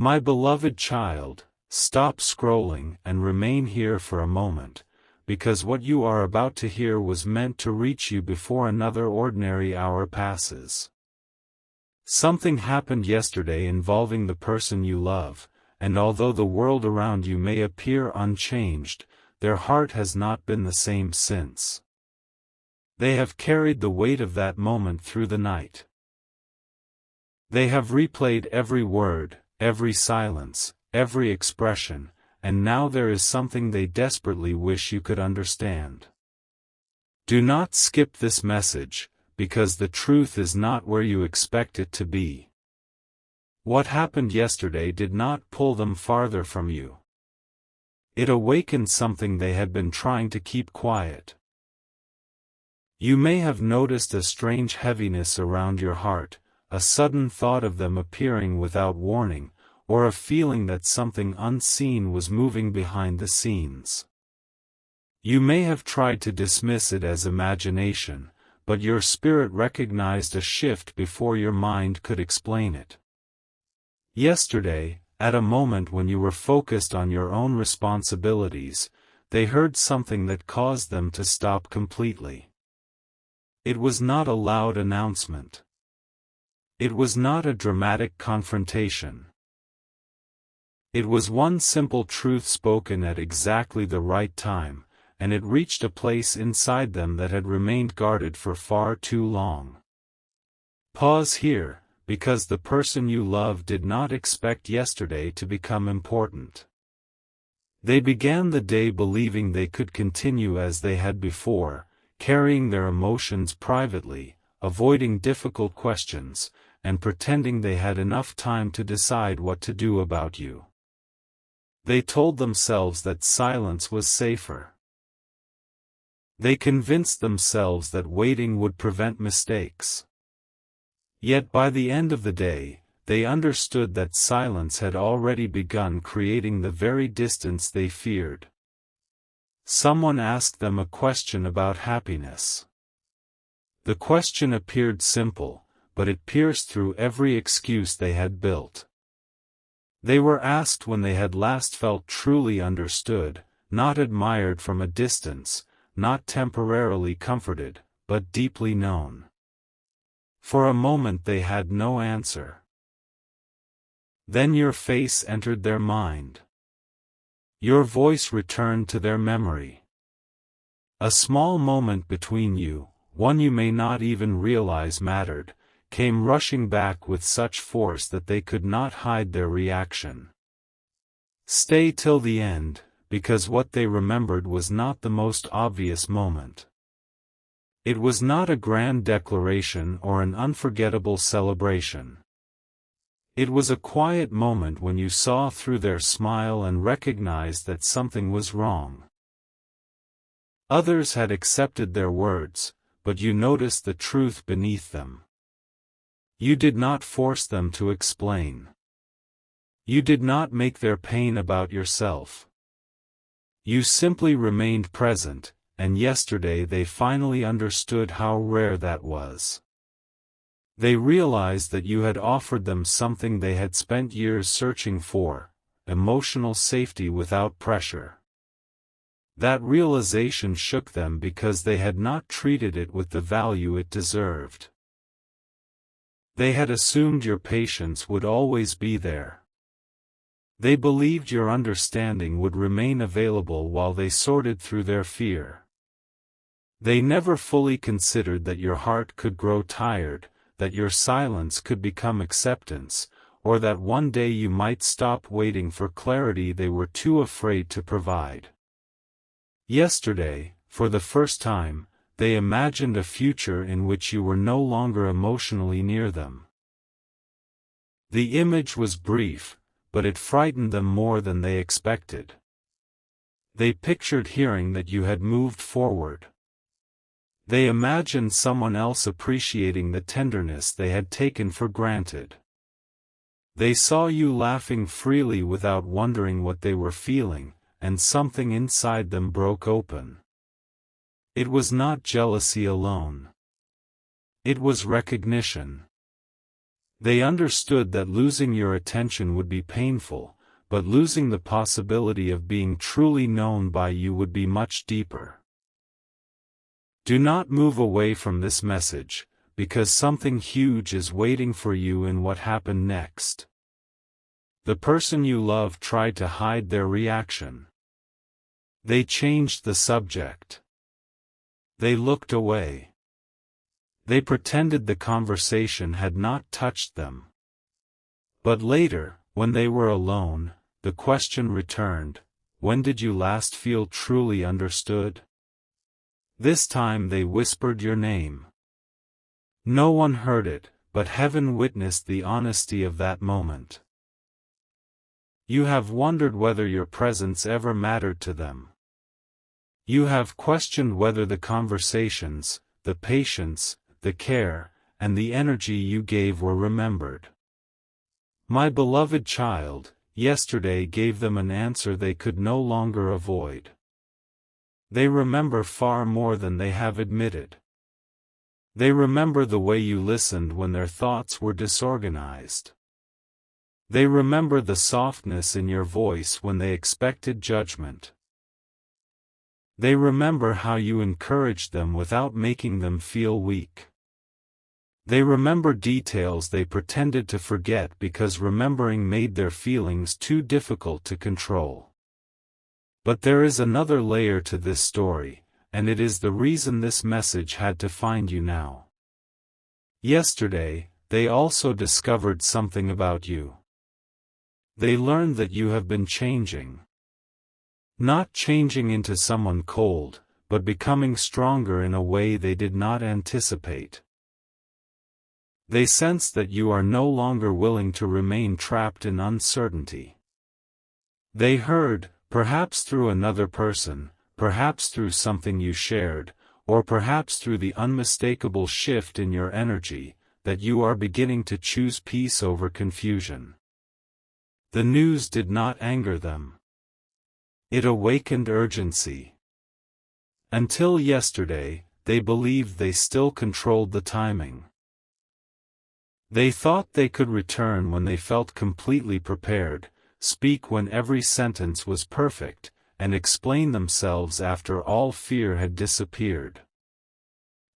My beloved child, stop scrolling and remain here for a moment, because what you are about to hear was meant to reach you before another ordinary hour passes. Something happened yesterday involving the person you love, and although the world around you may appear unchanged, their heart has not been the same since. They have carried the weight of that moment through the night. They have replayed every word, every silence, every expression, and now there is something they desperately wish you could understand. Do not skip this message, because the truth is not where you expect it to be. What happened yesterday did not pull them farther from you. It awakened something they had been trying to keep quiet. You may have noticed a strange heaviness around your heart, a sudden thought of them appearing without warning, or a feeling that something unseen was moving behind the scenes. You may have tried to dismiss it as imagination, but your spirit recognized a shift before your mind could explain it. Yesterday, at a moment when you were focused on your own responsibilities, they heard something that caused them to stop completely. It was not a loud announcement. It was not a dramatic confrontation. It was one simple truth spoken at exactly the right time, and it reached a place inside them that had remained guarded for far too long. Pause here, because the person you love did not expect yesterday to become important. They began the day believing they could continue as they had before, carrying their emotions privately, avoiding difficult questions, and pretending they had enough time to decide what to do about you. They told themselves that silence was safer. They convinced themselves that waiting would prevent mistakes. Yet by the end of the day, they understood that silence had already begun creating the very distance they feared. Someone asked them a question about happiness. The question appeared simple, but it pierced through every excuse they had built. They were asked when they had last felt truly understood, not admired from a distance, not temporarily comforted, but deeply known. For a moment they had no answer. Then your face entered their mind. Your voice returned to their memory. A small moment between you, one you may not even realize mattered, came rushing back with such force that they could not hide their reaction. Stay till the end, because what they remembered was not the most obvious moment. It was not a grand declaration or an unforgettable celebration. It was a quiet moment when you saw through their smile and recognized that something was wrong. Others had accepted their words, but you noticed the truth beneath them. You did not force them to explain. You did not make their pain about yourself. You simply remained present, and yesterday they finally understood how rare that was. They realized that you had offered them something they had spent years searching for, emotional safety without pressure. That realization shook them because they had not treated it with the value it deserved. They had assumed your patience would always be there. They believed your understanding would remain available while they sorted through their fear. They never fully considered that your heart could grow tired, that your silence could become acceptance, or that one day you might stop waiting for clarity they were too afraid to provide. Yesterday, for the first time, they imagined a future in which you were no longer emotionally near them. The image was brief, but it frightened them more than they expected. They pictured hearing that you had moved forward. They imagined someone else appreciating the tenderness they had taken for granted. They saw you laughing freely without wondering what they were feeling, and something inside them broke open. It was not jealousy alone. It was recognition. They understood that losing your attention would be painful, but losing the possibility of being truly known by you would be much deeper. Do not move away from this message, because something huge is waiting for you in what happened next. The person you love tried to hide their reaction. They changed the subject. They looked away. They pretended the conversation had not touched them. But later, when they were alone, the question returned, when did you last feel truly understood? This time they whispered your name. No one heard it, but heaven witnessed the honesty of that moment. You have wondered whether your presence ever mattered to them. You have questioned whether the conversations, the patience, the care, and the energy you gave were remembered. My beloved child, yesterday gave them an answer they could no longer avoid. They remember far more than they have admitted. They remember the way you listened when their thoughts were disorganized. They remember the softness in your voice when they expected judgment. They remember how you encouraged them without making them feel weak. They remember details they pretended to forget because remembering made their feelings too difficult to control. But there is another layer to this story, and it is the reason this message had to find you now. Yesterday, they also discovered something about you. They learned that you have been changing. Not changing into someone cold, but becoming stronger in a way they did not anticipate. They sense that you are no longer willing to remain trapped in uncertainty. They heard, perhaps through another person, perhaps through something you shared, or perhaps through the unmistakable shift in your energy, that you are beginning to choose peace over confusion. The news did not anger them. It awakened urgency. Until yesterday, they believed they still controlled the timing. They thought they could return when they felt completely prepared, speak when every sentence was perfect, and explain themselves after all fear had disappeared.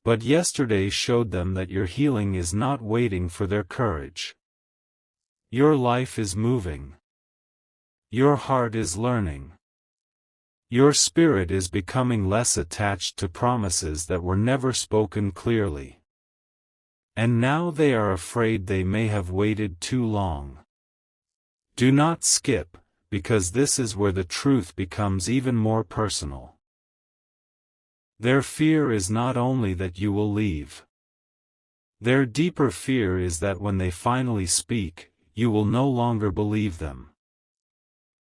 But yesterday showed them that your healing is not waiting for their courage. Your life is moving. Your heart is learning. Your spirit is becoming less attached to promises that were never spoken clearly. And now they are afraid they may have waited too long. Do not skip, because this is where the truth becomes even more personal. Their fear is not only that you will leave. Their deeper fear is that when they finally speak, you will no longer believe them.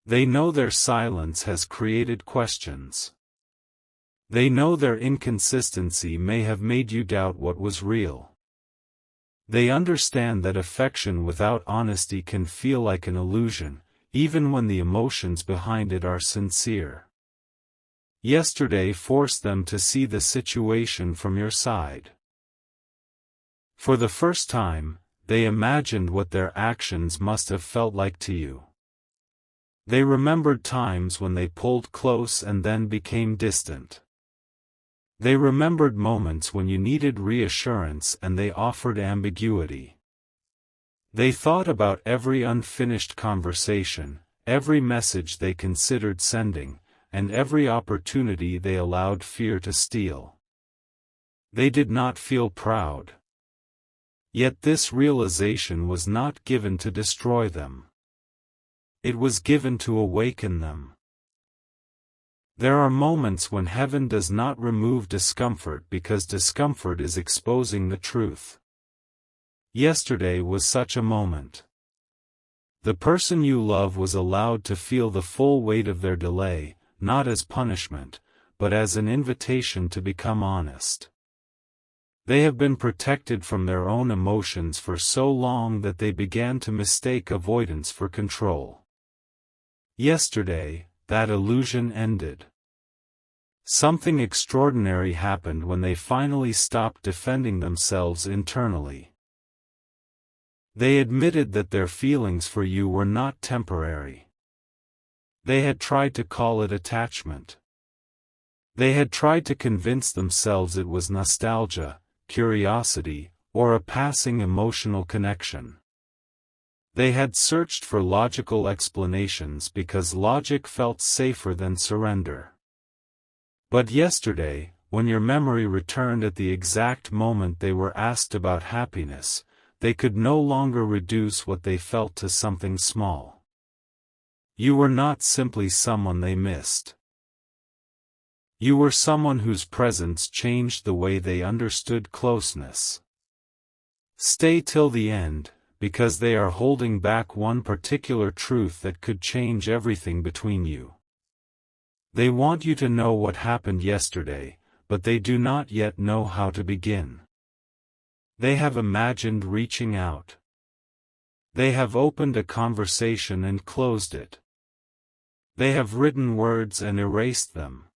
They know their silence has created questions. They know their inconsistency may have made you doubt what was real. They understand that affection without honesty can feel like an illusion, even when the emotions behind it are sincere. Yesterday forced them to see the situation from your side. For the first time, they imagined what their actions must have felt like to you. They remembered times when they pulled close and then became distant. They remembered moments when you needed reassurance and they offered ambiguity. They thought about every unfinished conversation, every message they considered sending, and every opportunity they allowed fear to steal. They did not feel proud. Yet this realization was not given to destroy them. It was given to awaken them. There are moments when heaven does not remove discomfort because discomfort is exposing the truth. Yesterday was such a moment. The person you love was allowed to feel the full weight of their delay, not as punishment, but as an invitation to become honest. They have been protected from their own emotions for so long that they began to mistake avoidance for control. Yesterday, that illusion ended. Something extraordinary happened when they finally stopped defending themselves internally. They admitted that their feelings for you were not temporary. They had tried to call it attachment. They had tried to convince themselves it was nostalgia, curiosity, or a passing emotional connection. They had searched for logical explanations because logic felt safer than surrender. But yesterday, when your memory returned at the exact moment they were asked about happiness, they could no longer reduce what they felt to something small. You were not simply someone they missed. You were someone whose presence changed the way they understood closeness. Stay till the end, because they are holding back one particular truth that could change everything between you. They want you to know what happened yesterday, but they do not yet know how to begin. They have imagined reaching out. They have opened a conversation and closed it. They have written words and erased them.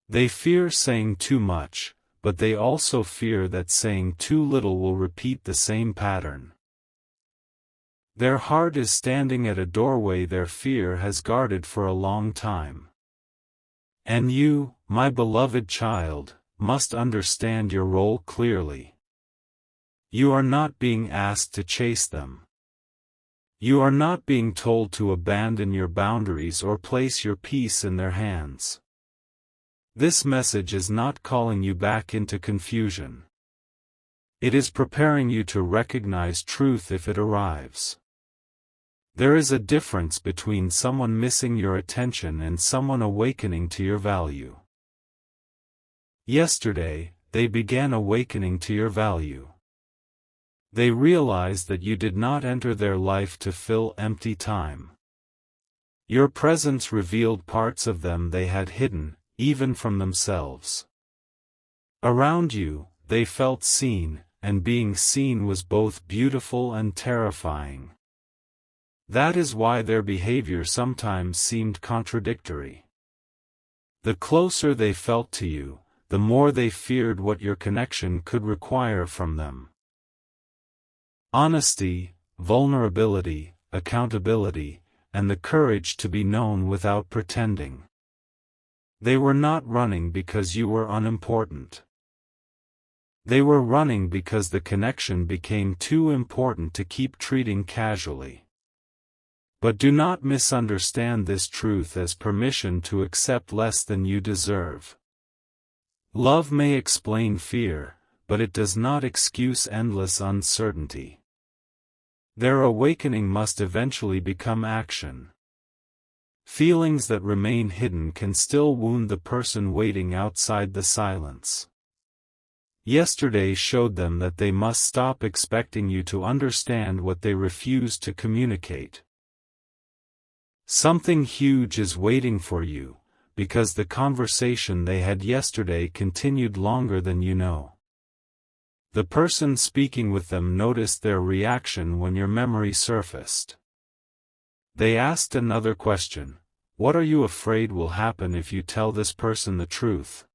They fear saying too much, but they also fear that saying too little will repeat the same pattern. Their heart is standing at a doorway their fear has guarded for a long time. And you, my beloved child, must understand your role clearly. You are not being asked to chase them. You are not being told to abandon your boundaries or place your peace in their hands. This message is not calling you back into confusion. It is preparing you to recognize truth if it arrives. There is a difference between someone missing your attention and someone awakening to your value. Yesterday, they began awakening to your value. They realized that you did not enter their life to fill empty time. Your presence revealed parts of them they had hidden, even from themselves. Around you, they felt seen, and being seen was both beautiful and terrifying. That is why their behavior sometimes seemed contradictory. The closer they felt to you, the more they feared what your connection could require from them. Honesty, vulnerability, accountability, and the courage to be known without pretending. They were not running because you were unimportant. They were running because the connection became too important to keep treating casually. But do not misunderstand this truth as permission to accept less than you deserve. Love may explain fear, but it does not excuse endless uncertainty. Their awakening must eventually become action. Feelings that remain hidden can still wound the person waiting outside the silence. Yesterday showed them that they must stop expecting you to understand what they refuse to communicate. Something huge is waiting for you, because the conversation they had yesterday continued longer than you know. The person speaking with them noticed their reaction when your memory surfaced. They asked another question: what are you afraid will happen if you tell this person the truth?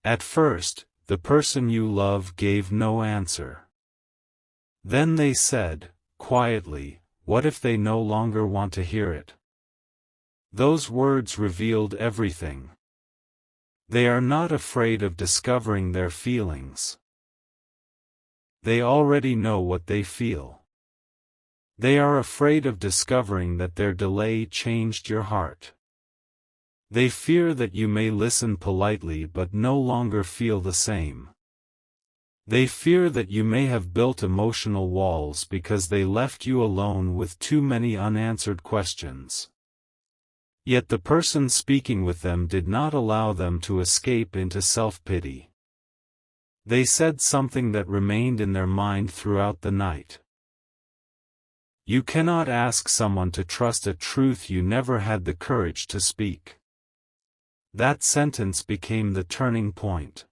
At first, the person you love gave no answer. Then they said, quietly, what if they no longer want to hear it? Those words revealed everything. They are not afraid of discovering their feelings. They already know what they feel. They are afraid of discovering that their delay changed your heart. They fear that you may listen politely but no longer feel the same. They fear that you may have built emotional walls because they left you alone with too many unanswered questions. Yet the person speaking with them did not allow them to escape into self-pity. They said something that remained in their mind throughout the night. You cannot ask someone to trust a truth you never had the courage to speak. That sentence became the turning point.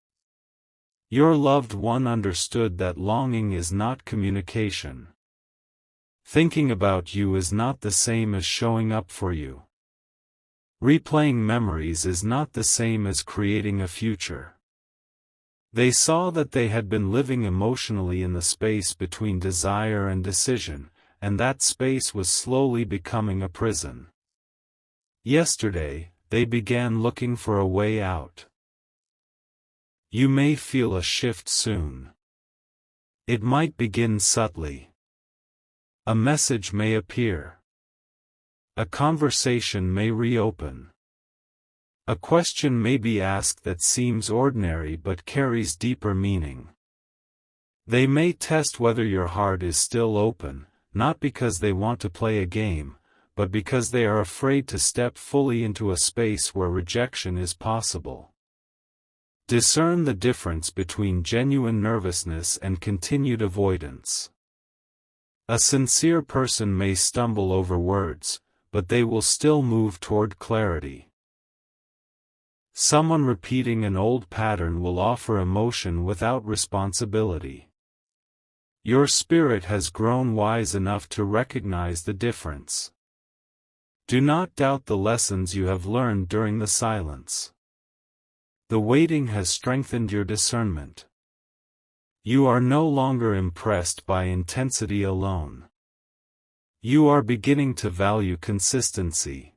Your loved one understood that longing is not communication. Thinking about you is not the same as showing up for you. Replaying memories is not the same as creating a future. They saw that they had been living emotionally in the space between desire and decision, and that space was slowly becoming a prison. Yesterday, they began looking for a way out. You may feel a shift soon. It might begin subtly. A message may appear. A conversation may reopen. A question may be asked that seems ordinary but carries deeper meaning. They may test whether your heart is still open, not because they want to play a game, but because they are afraid to step fully into a space where rejection is possible. Discern the difference between genuine nervousness and continued avoidance. A sincere person may stumble over words, but they will still move toward clarity. Someone repeating an old pattern will offer emotion without responsibility. Your spirit has grown wise enough to recognize the difference. Do not doubt the lessons you have learned during the silence. The waiting has strengthened your discernment. You are no longer impressed by intensity alone. You are beginning to value consistency.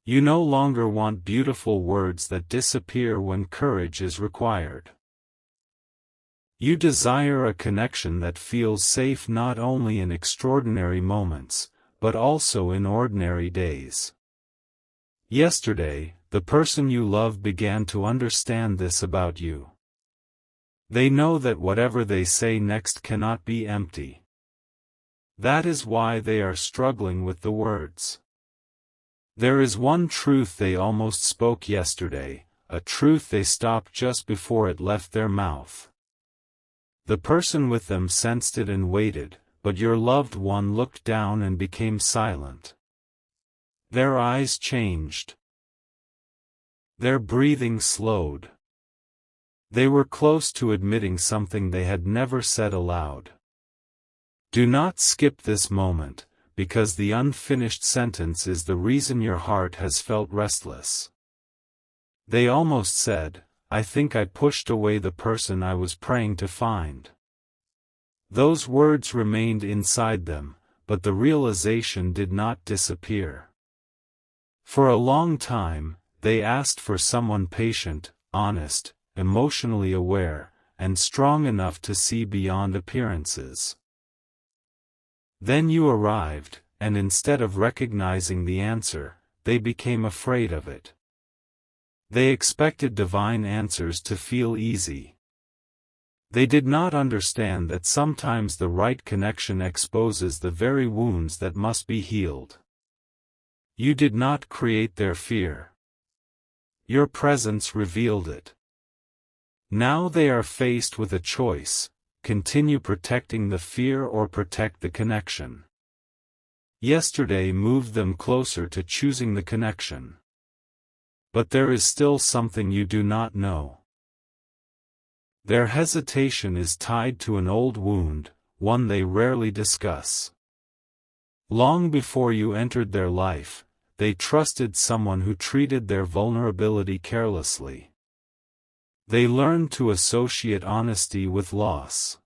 You no longer want beautiful words that disappear when courage is required. You desire a connection that feels safe not only in extraordinary moments, but also in ordinary days. Yesterday, the person you love began to understand this about you. They know that whatever they say next cannot be empty. That is why they are struggling with the words. There is one truth they almost spoke yesterday, a truth they stopped just before it left their mouth. The person with them sensed it and waited, but your loved one looked down and became silent. Their eyes changed. Their breathing slowed. They were close to admitting something they had never said aloud. Do not skip this moment, because the unfinished sentence is the reason your heart has felt restless. They almost said, "I think I pushed away the person I was praying to find." Those words remained inside them, but the realization did not disappear. For a long time, they asked for someone patient, honest, emotionally aware, and strong enough to see beyond appearances. Then you arrived, and instead of recognizing the answer, they became afraid of it. They expected divine answers to feel easy. They did not understand that sometimes the right connection exposes the very wounds that must be healed. You did not create their fear. Your presence revealed it. Now they are faced with a choice: continue protecting the fear or protect the connection. Yesterday moved them closer to choosing the connection. But there is still something you do not know. Their hesitation is tied to an old wound, one they rarely discuss. Long before you entered their life, they trusted someone who treated their vulnerability carelessly. They learned to associate honesty with loss.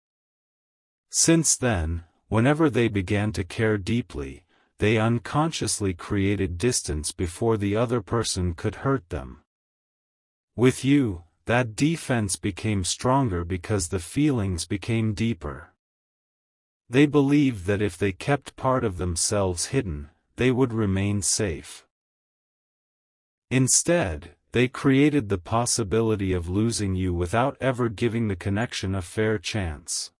Since then, whenever they began to care deeply, they unconsciously created distance before the other person could hurt them. With you, that defense became stronger because the feelings became deeper. They believed that if they kept part of themselves hidden, they would remain safe. Instead, they created the possibility of losing you without ever giving the connection a fair chance.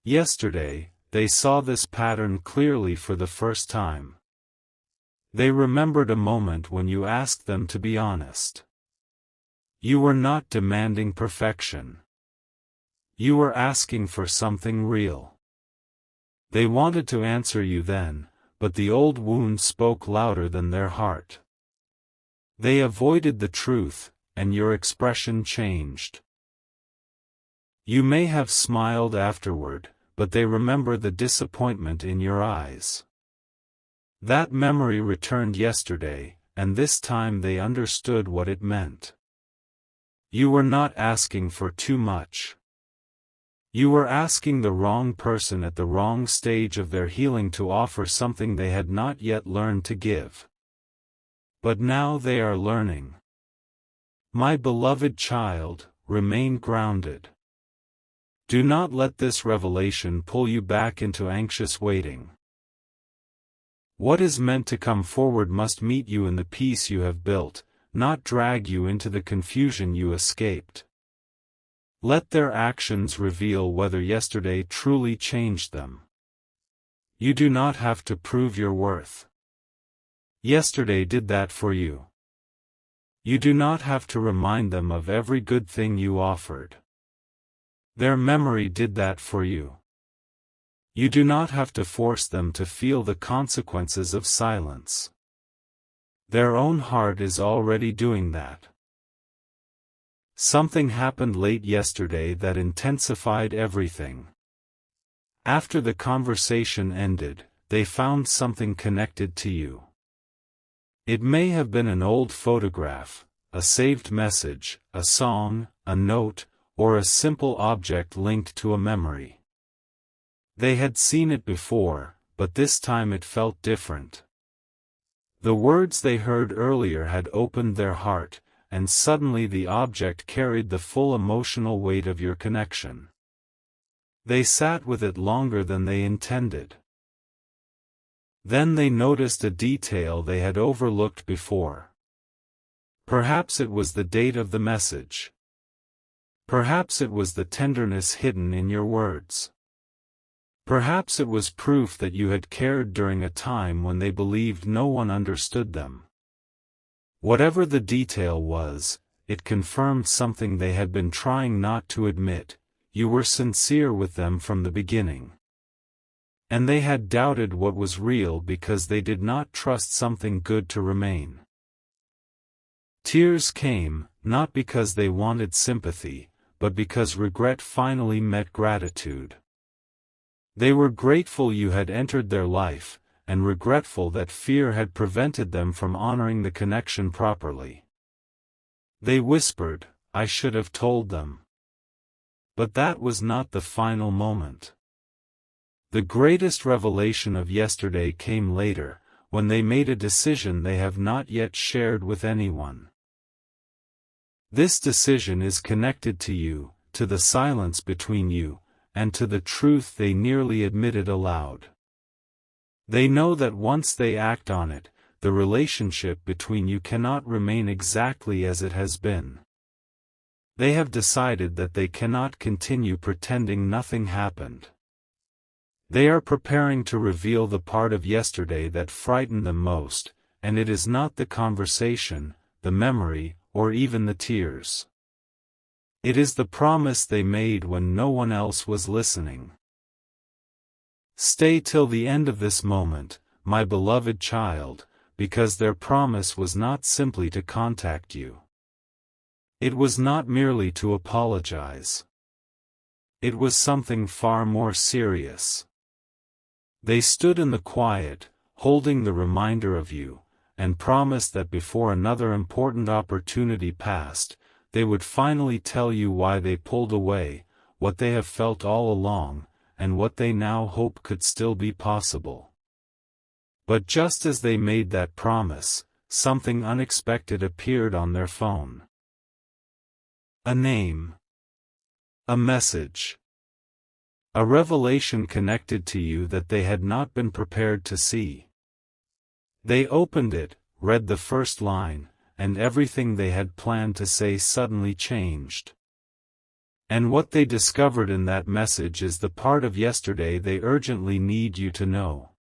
Yesterday, they saw this pattern clearly for the first time. They remembered a moment when you asked them to be honest. You were not demanding perfection. You were asking for something real. They wanted to answer you then, but the old wound spoke louder than their heart. They avoided the truth, and your expression changed. You may have smiled afterward, but they remember the disappointment in your eyes. That memory returned yesterday, and this time they understood what it meant. You were not asking for too much. You were asking the wrong person at the wrong stage of their healing to offer something they had not yet learned to give. But now they are learning. My beloved child, remain grounded. Do not let this revelation pull you back into anxious waiting. What is meant to come forward must meet you in the peace you have built, not drag you into the confusion you escaped. Let their actions reveal whether yesterday truly changed them. You do not have to prove your worth. Yesterday did that for you. You do not have to remind them of every good thing you offered. Their memory did that for you. You do not have to force them to feel the consequences of silence. Their own heart is already doing that. Something happened late yesterday that intensified everything. After the conversation ended, they found something connected to you. It may have been an old photograph, a saved message, a song, a note, or a simple object linked to a memory. They had seen it before, but this time it felt different. The words they heard earlier had opened their heart, and suddenly the object carried the full emotional weight of your connection. They sat with it longer than they intended. Then they noticed a detail they had overlooked before. Perhaps it was the date of the message. Perhaps it was the tenderness hidden in your words. Perhaps it was proof that you had cared during a time when they believed no one understood them. Whatever the detail was, it confirmed something they had been trying not to admit: you were sincere with them from the beginning. And they had doubted what was real because they did not trust something good to remain. Tears came, not because they wanted sympathy, but because regret finally met gratitude. They were grateful you had entered their life, and regretful that fear had prevented them from honoring the connection properly. They whispered, "I should have told them." But that was not the final moment. The greatest revelation of yesterday came later, when they made a decision they have not yet shared with anyone. This decision is connected to you, to the silence between you, and to the truth they nearly admitted aloud. They know that once they act on it, the relationship between you cannot remain exactly as it has been. They have decided that they cannot continue pretending nothing happened. They are preparing to reveal the part of yesterday that frightened them most, and it is not the conversation, the memory, or even the tears. It is the promise they made when no one else was listening. Stay till the end of this moment, my beloved child, because their promise was not simply to contact you. It was not merely to apologize. It was something far more serious. They stood in the quiet, holding the reminder of you, and promised that before another important opportunity passed, they would finally tell you why they pulled away, what they have felt all along, and what they now hope could still be possible. But just as they made that promise, something unexpected appeared on their phone. A name. A message. A revelation connected to you that they had not been prepared to see. They opened it, read the first line, and everything they had planned to say suddenly changed. And what they discovered in that message is the part of yesterday they urgently need you to know.